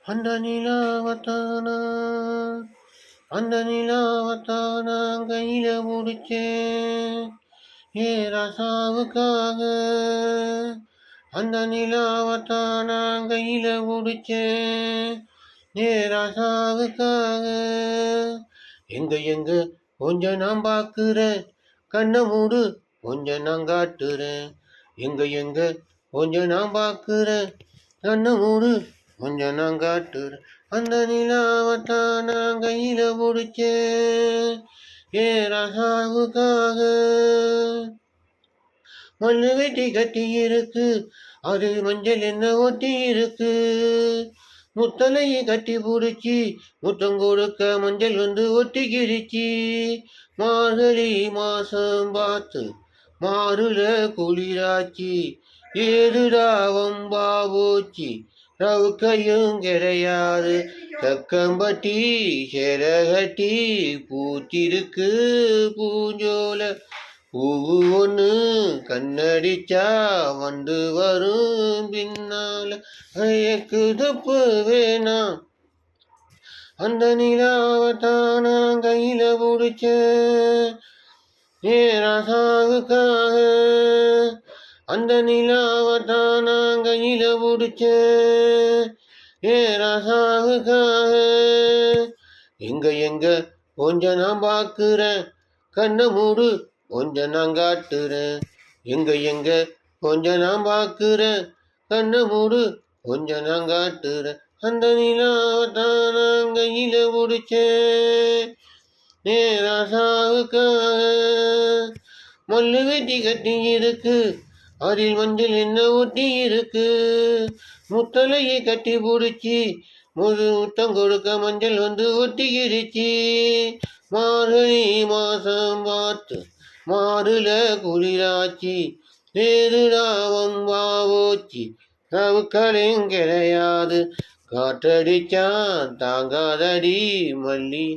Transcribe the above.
அந்த நிலாவத்தானா அந்த நிலாவத்தானா கையில முடிச்சேன் ஏ ரசாவுக்காக. அந்த நிலாவத்தானா கையில முடிச்சேன் ஏ ரசாவுக்காக. எங்க எங்க கொஞ்சம் நான் பார்க்குறேன், கண்ணை மூடு கொஞ்சம் நான் காட்டுறேன். எங்க எங்க கொஞ்சம் நான் பார்க்குறேன், கண்ணை மூடு கொஞ்சம் நான் காட்டுறேன். அந்த நிலாவத்தான் நான் கையில முடிச்சேன் ஏ ரசாவுக்காக. மண்ணு வெட்டி கட்டி இருக்கு, அது மஞ்சள் என்ன ஒட்டி இருக்கு. முத்தலையை கட்டி பிடிச்சி முத்தம் கொடுக்க மஞ்சள் வந்து ஒட்டிக்கிருச்சி. மார்கழி மாசம் பார்த்து மாறுல குளிராச்சி. ஏதுடா வம்பா போச்சு, ரவுக்கையும் கிடையாது. தக்கம்பட்டி செரகட்டி பூத்திருக்கு பூஞ்சோல. பூவு ஒன்று கண்ணடிச்சா வந்து வரும் பின்னால. ஐயக்கு தப்பு வேணாம், அந்த நிலாவத்தான கையில பிடிச்சேன் ஏ ரசாவுக்காக. அந்த நிலாவத்தான கையில பிடிச்சேன் ஏ ரசாவுக்காக. எங்க எங்க கொஞ்சம் நான் பார்க்குறேன், கண்ணை மூடு கொஞ்சம் நான் காட்டுறேன். எங்க எங்க கொஞ்சம் நான் பார்க்குறேன், கண்ணை மூடு கொஞ்சம் நான் காட்டுறேன். அந்த நிலாவத்தான் நான் கையில பிடிச்சேன் ஏ ரசாவுக்காக. மல்லு வெட்டி கட்டி இருக்கு, அதில் மஞ்சள் என்ன ஒட்டி இருக்கு. முத்தலையை கட்டி பிடிச்சி முத்தம் கொடுக்க மஞ்சள் வந்து ஒட்டிக்கிடுச்சி. மார்கழி மாசம் பார்த்து மாறுல குளிராச்சி. வேறுடாவம் வாவோச்சி, ரவுக்களையும் கிடையாது. காற்றடிச்சான் தாங்காதடி மல்லி.